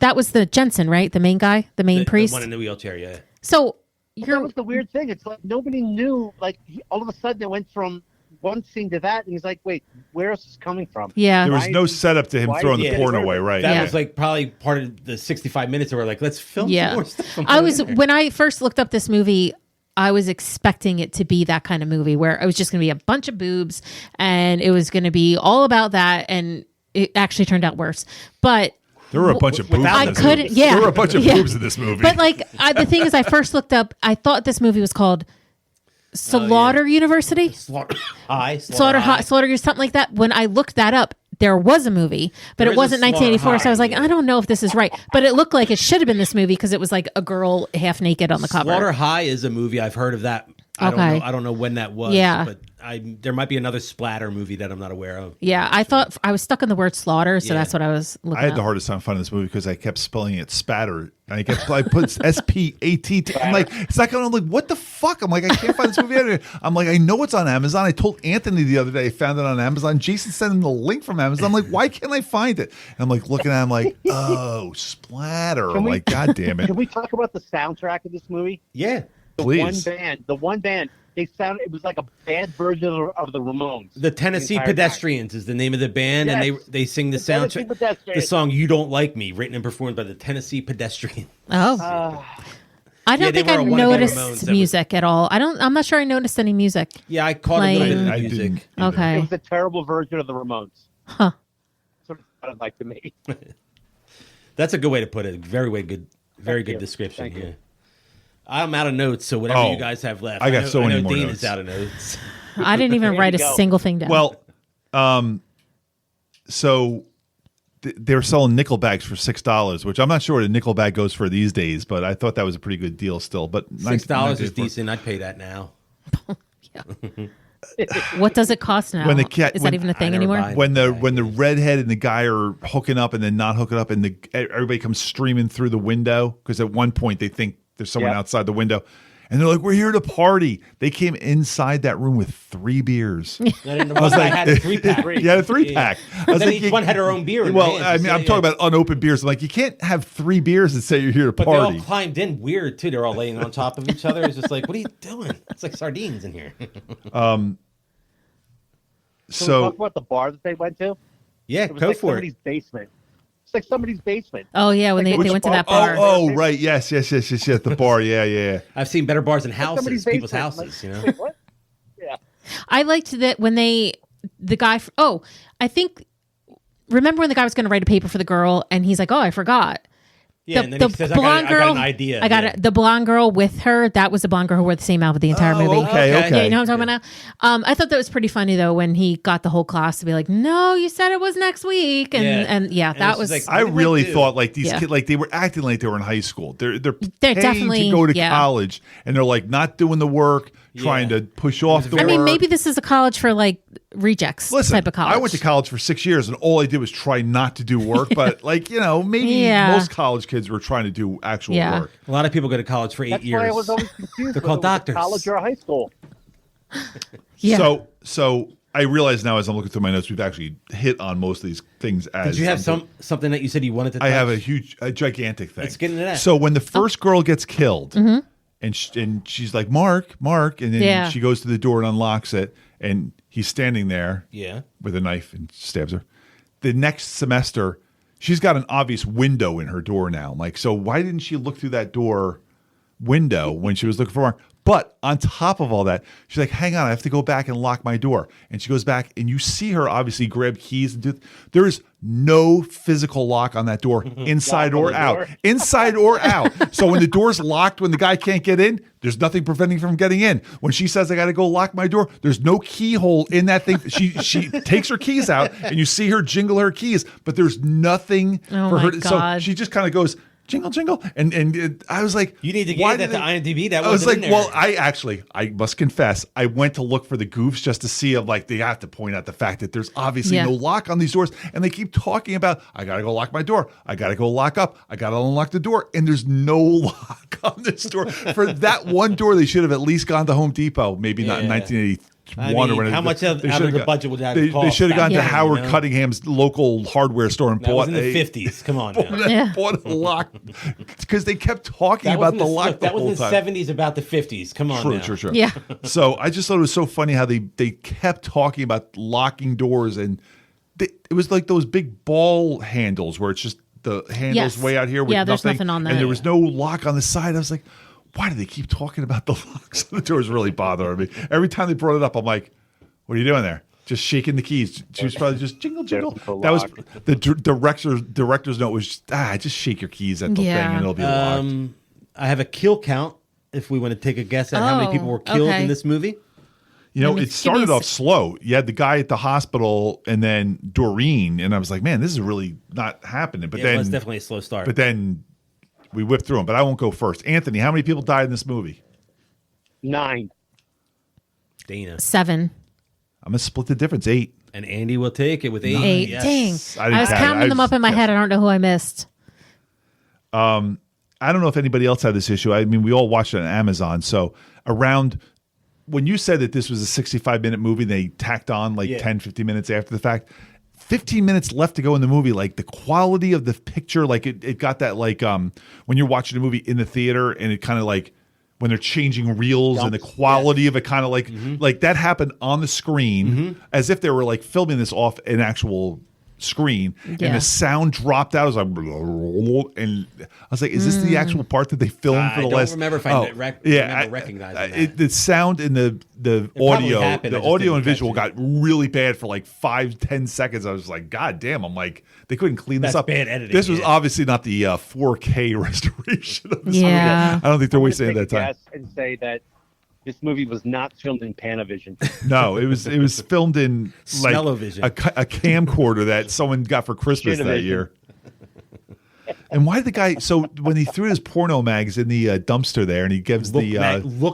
that was the Jensen, right? The main guy, the main The priest. one in the wheelchair, yeah. So That you're was the weird thing. It's like nobody knew. Like all of a sudden, it went from one scene to that, and he's like, "Wait, where is this coming from?" yeah. There was Why no is he- setup to him why throwing is the he porn getting away, rid of right? That Yeah. was like probably part of the 65 minutes where we're like, let's film Yeah. some more stuff. from I was there. when I first looked up this movie, I was expecting it to be that kind of movie where it was just going to be a bunch of boobs and it was going to be all about that. And it actually turned out worse. But There were a bunch of boobs. I in this couldn't- movie. yeah. There were a bunch of Yeah. boobs in this movie. But like the thing is, I first looked up. I thought this movie was called Splatter University, Slaughter Slaughter, something like that. When I looked that up, there was a movie, but There it is a wasn't 1984. So I was like, Slaughter High, I don't know if this is right, but it looked like it should have been this movie because it was like a girl half naked on the cover. Slaughter High is a movie. I've heard of that. Okay. I don't know when that was. Yeah. But there might be another splatter movie that I'm not aware of. Yeah, I thought I was stuck in the word slaughter, so Yeah. that's what I was looking I had up. the hardest time finding this movie because I kept spelling it spatter. And I put SPATT. I'm like, it's not going to like, what the fuck? I'm like, I can't find this movie anywhere. I'm like, I know it's on Amazon. I told Anthony the other day I found it on Amazon. Jason sent him the link from Amazon. I'm like, why can't I find it? And I'm like looking at it, I'm like, oh, splatter. I'm like, God damn it. Can we talk about the soundtrack of this movie? Yeah. Please. The one band. It was like a bad version of the Ramones. The Tennessee entire Pedestrians is the name of the band, Yes. and they sing the Tennessee soundtrack. The Pedestrians. song "You Don't Like Me," written and performed by the Tennessee Pedestrians. Oh, I don't they think were I a one of the noticed Ramones that music at all. I'm not sure I noticed any music. Yeah, I caught a little bit of the I music. didn't either. Okay. It was a terrible version of the Ramones. Huh. That's what it sounded like to me. That's a good way to put it. Very good Thank you. description. Thank you. Yeah. I'm out of notes, so whatever Oh, you guys have left. I got so many know more Dean notes. is out of notes. I didn't even There write a you go. single thing down. Well, so they were selling nickel bags for $6, which I'm not sure what a nickel bag goes for these days, but I thought that was a pretty good deal still. But $6 is decent. I'd pay that now. what does it cost now? When the cat- is when- that even a thing I never anymore? buy it. When the redhead and the guy are hooking up and then not hooking up, and everybody comes streaming through the window because at one point they think there's someone Yep. outside the window, and they're like, "We're here to party." They came inside that room with 3 beers. I was like, I had a 3-pack. You had a 3-pack. I was Then like, each one had their own beer in Well, their I hands. mean, I'm Yeah, talking yeah. about unopened beers. I'm like, you can't have 3 beers and say you're here to But they party. all climbed in weird too. They're all laying on top of each other. It's just like, what are you doing? It's like sardines in here. Can we So talk about the bar that they went to? Yeah, It was go like for somebody's it. basement. It's like somebody's basement. Oh yeah, when they Which went to that bar? bar. Oh, right. Yes. The bar. Yeah. I've seen better bars than Somebody's houses, people's basement. houses. Like, You know, wait, what? Yeah. I liked that when the guy. I think. Remember when the guy was going to write a paper for the girl, and he's like, "Oh, I forgot." yeah. And then he says, I got an idea. The blonde girl with her. That was the blonde girl who wore the same outfit the entire movie. Okay. Yeah, you know what I'm talking about now? I thought that was pretty funny though when he got the whole class to be like, "No, you said it was next week," and Yeah. and yeah, And that it's was. just like, I What did we really do? thought like these Yeah. kids, like they were acting like they were in high school. They're They're paying definitely- to go to yeah. college, and they're like not doing the work, trying to push off the I work. mean, maybe this is a college for like rejects Listen, type of college. I went to college for 6 years, and all I did was try not to do work. But like maybe Yeah. most college kids were trying to do actual Yeah. work. A lot of people go to college for 8 That's years. why I was always confused. They're whether called it was a doctors. College or a high school. Yeah. So I realize now as I'm looking through my notes, we've actually hit on most of these things. As Did you have something that you said you wanted to? Touch? I have a gigantic thing. Let's get into that. So when the first girl gets killed, and she's like, Mark, and then Yeah. she goes to the door and unlocks it, and he's standing there Yeah. with a knife and stabs her. The next semester, she's got an obvious window in her door now. I'm like, so why didn't she look through that door window when she was looking for Mark? But on top of all that, she's like, hang on, I have to go back and lock my door. And she goes back, and you see her obviously grab keys and do. There is no physical lock on that door, inside Lock on or the out. door. Inside or out. So when the door's locked, when the guy can't get in, there's nothing preventing him from getting in. When she says, I got to go lock my door, there's no keyhole in that thing. She takes her keys out, and you see her jingle her keys, but there's nothing Oh for my her. So God. she just kind of goes, jingle, jingle. And I was like, You need to why get that did to IMDb. That I was wasn't like, in there. well, I must confess, I went to look for the goofs just to see if like they have to point out the fact that there's obviously Yeah. no lock on these doors, and they keep talking about I gotta go lock my door, I gotta go lock up, I gotta unlock the door, and there's no lock on this door. For that one door, they should have at least gone to Home Depot, maybe not in Yeah. 1981 I or mean, whatever. how much out They of should have the got- budget would that They cost should have gone back to then, Howard you know? Cunningham's local hardware store and That was bought in the a 50s. Come on now. Yeah. bought a lock because they kept talking That was about in the lock the that was whole in the time. 70s about the 50s. Come on now. True. Yeah. So I just thought it was so funny how they kept talking about locking doors, and it was like those big ball handles where it's just the handles Yes. way out here with Yeah, there's nothing on and that. there was no lock on the side. I was like, why do they keep talking about the locks on the doors? Really bothering me. Every time they brought it up, I'm like, what are you doing there? just shaking the keys. She was probably just jingle, jingle. There's the That was lock. the director's note was just shake your keys at the thing and it'll be locked. I have a kill count. If we want to take a guess at how many people were killed in this movie. You know, Let me- it started give me a off slow. You had the guy at the hospital and then Doreen, and I was like, man, this is really not happening. But Yeah, then it was definitely a slow start. But then we whipped through them. But I won't go first. Anthony, how many people died in this movie? 9. Dana. 7. I'm going to split the difference. 8. And Andy will take it with 8. 8. Yes. Dang. I didn't I was count it. counting them up in my head. I don't know who I missed. I don't know if anybody else had this issue. I mean, we all watched it on Amazon. So around when you said that this was a 65-minute movie, they tacked on like 10, 15 minutes after the fact. 15 minutes left to go in the movie. Like the quality of the picture, like it got that like when you're watching a movie in the theater and it kind of like when they're changing reels and the quality of it kind of like that happened on the screen as if they were like filming this off an actual screen and the sound dropped out. I was like, and I was like, is this the actual part that they filmed for the last? I don't remember if I remember recognizing that. The sound and the audio, happened, I the just audio didn't and visual catch got really bad for like 5-10 seconds. I was like, God damn! I'm like, they couldn't clean this That's up. bad editing, This was yeah. obviously not the 4K restoration of this Yeah. movie. I don't think they're I'm wasting gonna that take a time. guess and say that this movie was not filmed in Panavision. No, it was filmed in like Smell-o-vision. a camcorder that someone got for Christmas that Shit-o-vision. year. And why did the guy? So when he threw his porno mags in the dumpster there, and he gives Look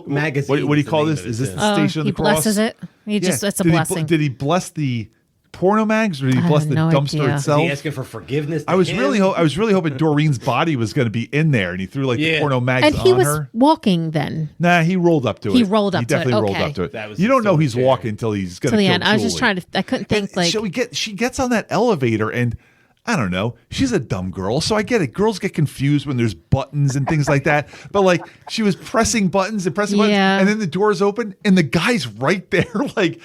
magazine. what do you is the call name this? of it, Is this too. the Station of He the Cross? blesses it. He just it's a Did blessing. Did he bless the porno mags, or did he I bless have the no dumpster idea. Is itself? he asking for forgiveness? I was really hoping Doreen's body was going to be in there, and he threw like the Yeah. porno mags and he on was her. walking then. Nah, he rolled up to it. He rolled up He to it. definitely rolled Okay. up to it. That was You don't know so he's scary. walking until he's going To to the kill end. I was just Julie. trying to I couldn't think And like so she gets on that elevator and I don't know. She's a dumb girl, so I get it. Girls get confused when there's buttons and things like that. But like she was pressing buttons and pressing buttons, Yeah. and then the doors open and the guy's right there. Like,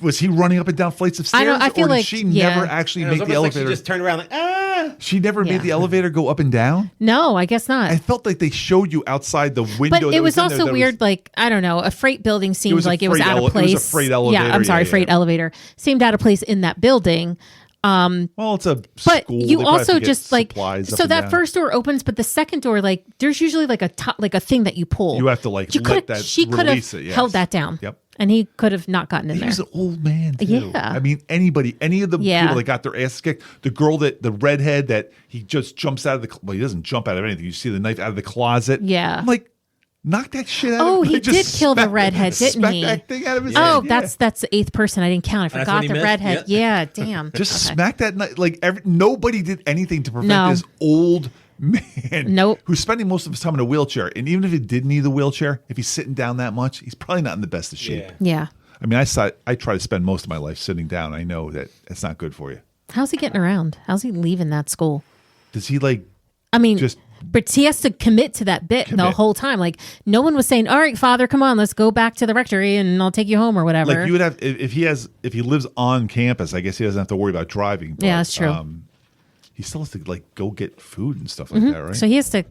was he running up and down flights of stairs? I feel or did like- she yeah. never actually And it was make the almost like elevator? she just turned around like, ah. She never Yeah. made the elevator go up and down. No, I guess not. I felt like they showed you outside the window. But that it was in there also that weird, like, I don't know, a freight building seemed was a like it was freight out ele- of it was a place. freight elevator, Yeah, I'm sorry, yeah, freight yeah. elevator. Seemed out of place in that building. Well, it's a But school. you They probably have also to get just like supplies up so and that down. first door opens, but the second door, like there's usually like a top, like a thing that you pull. You have to, like, You let could've- that she could have release it, yes. held that down. Yep. And he could have not gotten in He there. was an old man, too. Yeah. I mean, any of the Yeah. people that got their ass kicked, the girl the redhead that he just jumps out of well, he doesn't jump out of anything. You see the knife out of the closet. Yeah. I'm like, knock that shit out Oh, of him. he Like, just did kill the smack- redhead, didn't smack he? that thing out of his Oh, head. Yeah. that's the eighth person. I didn't count. I That's forgot what he the missed? redhead. Yeah, damn. Just Okay. smack that knife. Like, nobody did anything to prevent No. this old man Nope. who's spending most of his time in a wheelchair. And even if he did need the wheelchair, if he's sitting down that much, he's probably not in the best of shape. Yeah. Yeah. I mean, I try to spend most of my life sitting down. I know that it's not good for you. How's he getting around? How's he leaving that school? Does he like I mean, just but he has to commit to that bit the Commit. whole time. Like no one was saying, "All right, Father, come on, let's go back to the rectory and I'll take you home or whatever." like you would have if he lives on campus? I guess he doesn't have to worry about driving. But, Yeah, that's true. He still has to like go get food and stuff like that, right? So he has to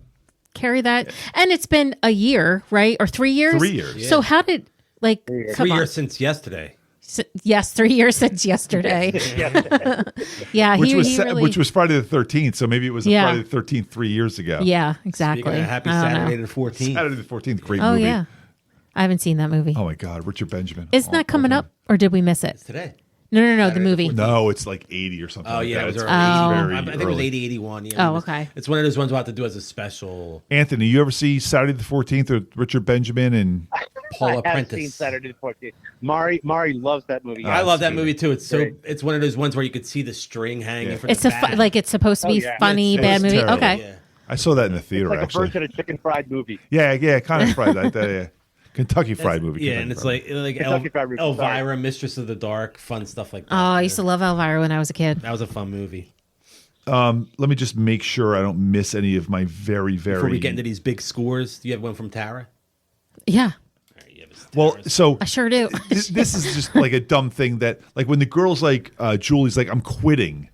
carry that, and it's been a year, right, or 3 years? 3 years. So how did like 3 come on? years since yesterday. Yes, 3 years since yesterday. Yeah, which was he really, which was Friday the 13th. So maybe it was a Yeah. Friday the 13th 3 years ago. yeah, exactly. Speaking of happy I don't Saturday know. the 14th. Saturday the 14th, great Oh movie. yeah, I haven't seen that movie. Oh my God, Richard Benjamin. Isn't that coming up, or did we miss it? Today. No, the Saturday the movie. 14th. No, it's like 80 or something. Oh, like yeah. that. It was It's early. very I think it was early. 80, 81. Yeah, Oh, okay. It's one of those ones we'll have to do as a special Anthony, you ever see Saturday the 14th with Richard Benjamin and Paula I have seen Prentice. Saturday the 14th. Mari loves that movie. I love that good. movie too. It's so Great. it's one of those ones where you could see the string hanging Yeah. from It's the a back. like it's supposed to be Oh, yeah. funny It's bad movie. terrible. Okay. Yeah. I saw that in the theater It's like actually. a version of Chicken Fried Movie. Yeah, kind of fried. Yeah. Kentucky Fried Movie. Yeah, Kentucky and it's Fried like Kentucky Fried Movie, Elvira, Mistress of the Dark, fun stuff like that. Oh, I used to love Elvira when I was a kid. That was a fun movie. Let me just make sure I don't miss any of my very, very. Before we get into these big scores, do you have one from Tara? Yeah, All right, you have a Well, Tara's. so I sure do. this is just like a dumb thing that, like, when the girl's like, Julie's like, I'm quitting,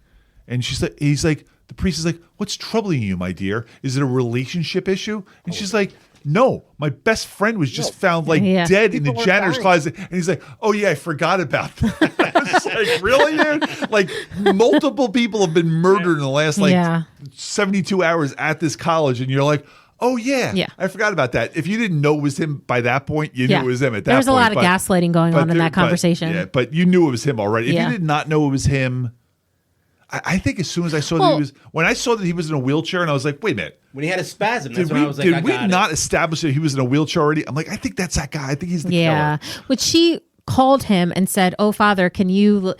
and he's like, the priest is like, what's troubling you, my dear? Is it a relationship issue? And she's like, no, my best friend was just found like Yeah. dead in the People were janitor's dying. closet, and he's like, oh yeah, I forgot about that. I was It's like, really, dude? Like, multiple people have been murdered in the last, 72 hours at this college, and you're like, oh, yeah, I forgot about that. If you didn't know it was him by that point, you knew it was him at that point. There was a lot of gaslighting going on in that conversation. But you knew it was him already. If you did not know it was him, I think as soon as I saw when I saw that he was in a wheelchair, and I was like, wait a minute. When he had a spasm, that's when I was like, did we not establish that he was in a wheelchair already? I'm like, I think that's that guy. I think he's the killer. Which she called him and said, oh, Father, can you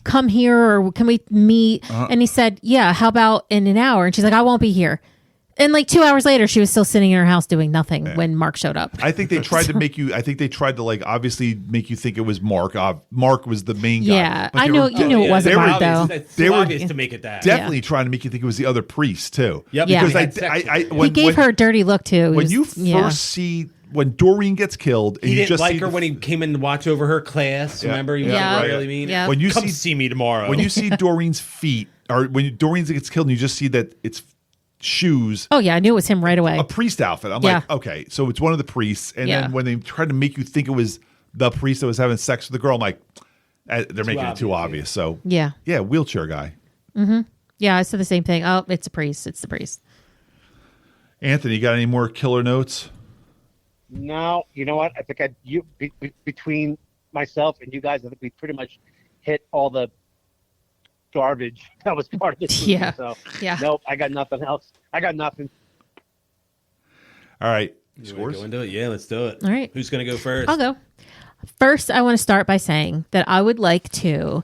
come here or can we meet? And he said, yeah, how about in an hour? And she's like, I won't be here. And like 2 hours later, she was still sitting in her house doing nothing when Mark showed up. I think they tried to make you. I think they tried to like obviously make you think it was Mark. Mark was the main guy. Yeah, I know. You knew it wasn't Mark though. They were obvious to make it that. Definitely trying to make you think it was the other priest too. Yep. Because he gave her a dirty look too. When you first see when Doreen gets killed, and he you didn't just like see her when he came in to watch over her class. Remember? He was really mean. Yeah. When you come see me tomorrow. When you see Doreen's feet, or when Doreen gets killed, and you just see that it's shoes. Oh yeah, I knew it was him right away. A priest outfit. I'm like, okay, so it's one of the priests. And then when they tried to make you think it was the priest that was having sex with the girl, I'm like, they're making it too obvious. So yeah, wheelchair guy. Mm-hmm. Yeah, I said the same thing. Oh, it's a priest. It's the priest. Anthony, you got any more killer notes? No, you know what? I think between myself and you guys, I think we pretty much hit all the garbage that was part of this movie. So nope, I got nothing else. I got nothing. All right. Scores? Go into it? Yeah, let's do it. All right. Who's going to go first? I'll go. First, I want to start by saying that I would like to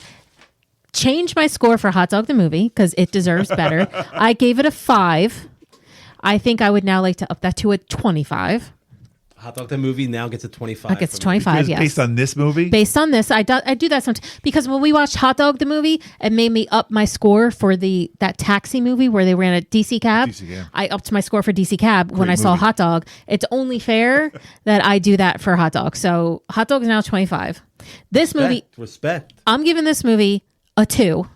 change my score for Hot Dog the movie because it deserves better. I gave it a 5. I think I would now like to up that to a 25. Hot Dog the movie now gets a 25. It gets 25, yes. Based on this movie? Based on this. I do that sometimes. Because when we watched Hot Dog the movie, it made me up my score for that taxi movie where they ran a DC Cab. I upped my score for DC Cab when I saw Hot Dog. It's only fair that I do that for Hot Dog. So Hot Dog is now 25. This movie... Respect. I'm giving this movie a 2.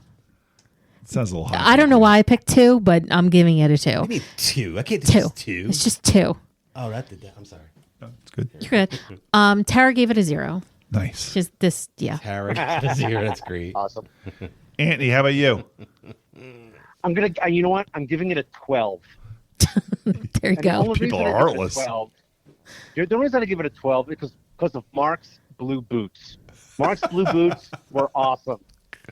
Sounds a little high. I don't know why I picked 2, but I'm giving it a 2. I mean 2. I can't do 2. It's just 2. Oh, that did that. I'm sorry. No, it's good. You're good. Tara gave it a 0. Nice. Just this, Tara gave it a 0. That's great. Awesome. Anthony, how about you? I'm gonna. You know what? I'm giving it a 12. There you go. People are heartless. The reason I give it a 12 is because of Mark's blue boots. Mark's blue boots were awesome.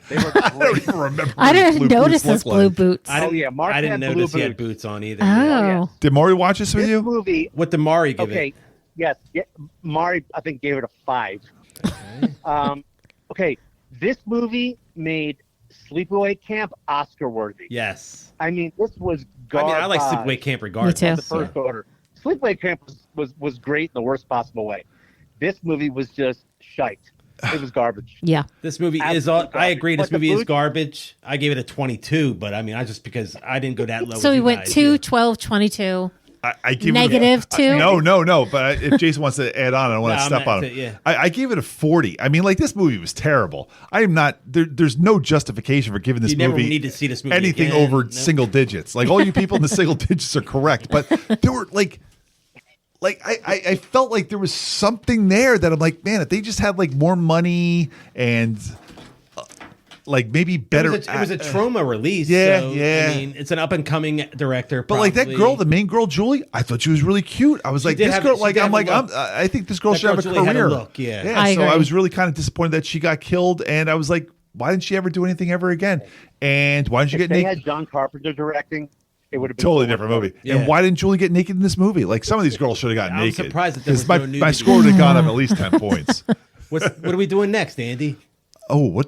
They were great. I don't even remember. I didn't notice his blue boots. Mark I didn't had notice blue he had boots on either. Oh. Did Maury watch this with you? Movie. What did Maury give it? Okay. Yes. Yeah, Maury, I think, gave it a 5. Okay. This movie made Sleepaway Camp Oscar worthy. Yes. I mean, this was garbage. I like Sleepaway Camp regardless. Me too. The first order. Sleepaway Camp was great in the worst possible way. This movie was just shite. It was garbage. Yeah. This movie is. I agree. This movie is garbage. I gave it a 22, but I mean, because I didn't go that low. So we went 2, 12, 22. I give negative it 2. No. But if Jason wants to add on, I don't want to step on him. I gave it a 40. I mean, like this movie was terrible. I am not. There's no justification for giving this movie. You never need to see this movie anything again. over single digits. Like all you people in the single digits are correct, but there were like I felt like there was something there that I'm like, man, if they just had like more money and like maybe better. It was a trauma release. Yeah, so, yeah. I mean, it's an up and coming director. But like that girl, the main girl, Julie, I thought she was really cute. I was like, this girl, like I think this girl should have a Julie had a career. look, yeah. I So agree. I was really kind of disappointed that she got killed, and I was like, why didn't she ever do anything ever again? And why didn't you If get they naked? had John Carpenter directing, it would have been Totally different movie. Yeah. And why didn't Julie get naked in this movie? Like some of these girls should have gotten I'm naked. surprised that there was my, no nudity. my score would have gone up at least 10 points. What are we doing next, Andy? Oh,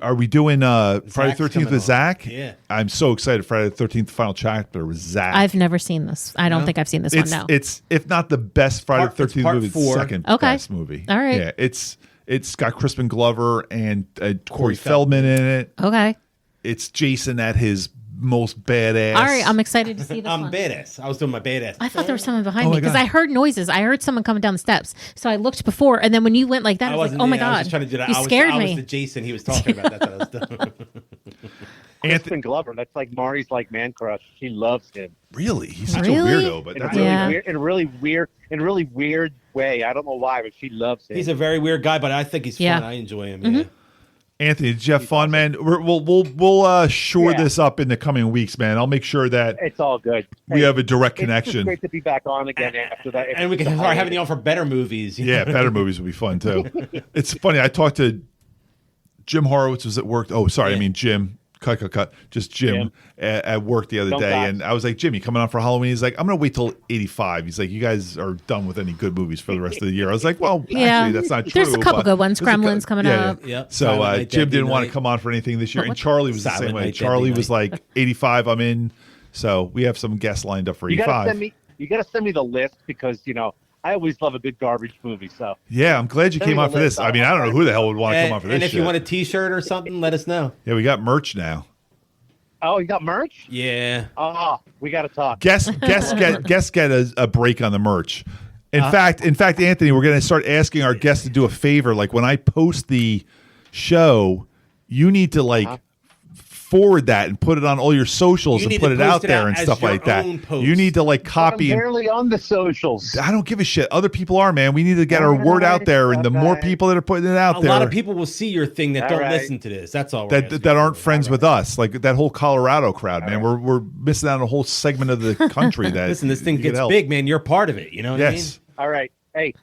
are we doing Friday Zach's the 13th coming with on. Zach? Yeah. I'm so excited. Friday the 13th, final chapter with Zach. I've never seen this. I don't think I've seen this one. No. It's if not the best Friday the It's 13th part movie, it's the 4. second Okay. best movie. All right. Yeah, it's got Crispin Glover and Corey Feldman in it. Okay. It's Jason at his most badass. All right. I'm excited to see this I'm one. badass. I was doing my badass. I thought there was someone behind Oh me my because God. I heard noises. I heard someone coming down the steps. So I looked before, and then when you went like that, I was like, "Oh my I God!" was just trying to do that. You scared I was me. the Jason he was talking about. That's what I was doing. Crispin Glover. That's like Mari's like man crush. She loves him. Really? He's such Really? a weirdo, but In a that's really Yeah. weird, in a really weird way. I don't know why, but she loves him. He's a very weird guy, but I think he's Yeah. fun. I enjoy him. Yeah. Anthony, did you have fun, man? We'll shore this up in the coming weeks, man. I'll make sure that It's all good. we have a direct It's connection. just great to be back on again after that. And we can start having you on for better movies. Yeah, better movies would be fun too. It's funny. I talked to Jim Horowitz was at work. Oh, sorry, I mean Jim. Cut. Just Jim at work the other day, and I was like, Jim, you coming on for Halloween? He's like, I'm gonna wait till 85. He's like, you guys are done with any good movies for the rest of the year. I was like, well, actually, that's not true. There's a couple good ones. Gremlins coming up. Yep. So Silent Night, Jim Deadly didn't want to Night. come on for anything this year, and Charlie was the Silent same way. Night, Charlie Deadly was Night. like 85. I'm in. So we have some guests lined up for You 85. gotta send me the list because I always love a good garbage movie. So Yeah, I'm glad you Send me came on the for this. list. I mean, I don't know who the hell would want to come on for this And if shit. you want a T-shirt or something, let us know. Yeah, we got merch now. oh, you got merch? Yeah. Oh, we got to talk. Guests get a break on the merch. In fact, Anthony, we're going to start asking our guests to do a favor. Like when I post the show, you need to forward that and put it on all your socials You and need put to it post out it there out and as stuff your like that. own post. You need to I'm copy and barely on the socials. I don't give a shit. Other people are, man. We need to get our word out there, and the more people that are putting it out A there, lot of people will see your thing that All don't right. listen to this. That's all. we're asking that aren't for. friends with us, like that whole Colorado crowd, man. We're missing out on a whole segment of the country. That Listen, this thing you could gets help. big, man. You're part of it. You know what Yes, All right. Hey,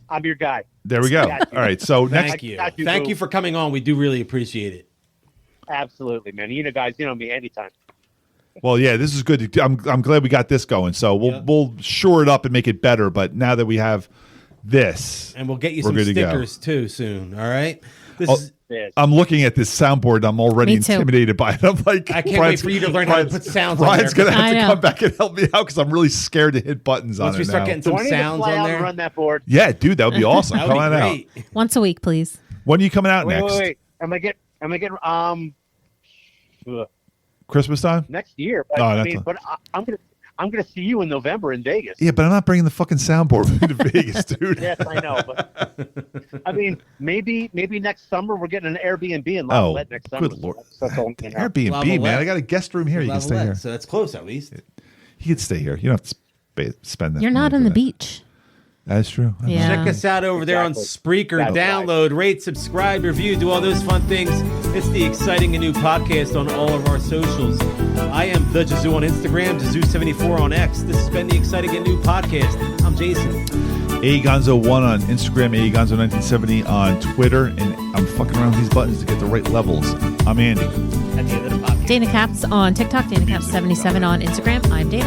I'm your guy. there we go. All Got you. right, so I mean? next, Thank you. Got you, Thank boo. you for coming on. We do really appreciate it. Absolutely, man. Guys, me anytime. well, yeah, this is good. I'm glad we got this going. So we'll shore it up and make it better. But now that we have this, And we'll get you We're some good to go. stickers too soon. All right. This Oh, is. Yes. I'm looking at this soundboard. I'm already Me too. intimidated by it. I'm like, I can't wait for you to learn how to put sounds on Brian's there. gonna have I to know. come back and help me out because I'm really scared to hit buttons Once on we it start now. getting Do some I need to sounds fly on out there, and run that board? Yeah, dude, that would be awesome. that Come would on be out. great. Once a week, please. When are you coming out next? Wait. Am I getting Christmas time? next year? But, Oh, I that's mean, a- but I'm gonna see you in November in Vegas. Yeah, but I'm not bringing the fucking soundboard to Vegas, dude. Yes, I know. But I mean, maybe next summer we're getting an Airbnb in Oh, Lavallette next summer. good lord. That's all, Airbnb, Lavallette. man. I got a guest room here. You can stay Lavallette, here. So that's close at least. You can stay here. You don't have to spend that. You're not money on for the that. beach. That's true. Yeah. Check us out over there on Exactly. Spreaker. That's right. Download, rate, subscribe, review, do all those fun things. It's the exciting and new podcast on all of our socials. I am the Jazoo on Instagram, Jazoo74 on X. This has been the exciting and new podcast. I'm Jason. Agonzo1 on Instagram, Agonzo1970 on Twitter, and I'm fucking around with these buttons to get the right levels. I'm Andy. At the end of the podcast. Dana Caps on TikTok, Dana Caps 77 on Instagram. I'm Dana.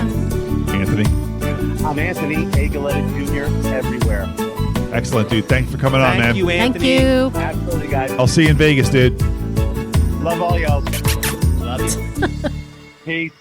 Anthony. I'm Anthony Agaletta Jr. everywhere. Excellent, dude. Thanks for coming on, man. Thank you, Thank Anthony. you. Absolutely, guys. I'll see you in Vegas, dude. Love all y'all. Love you. Peace.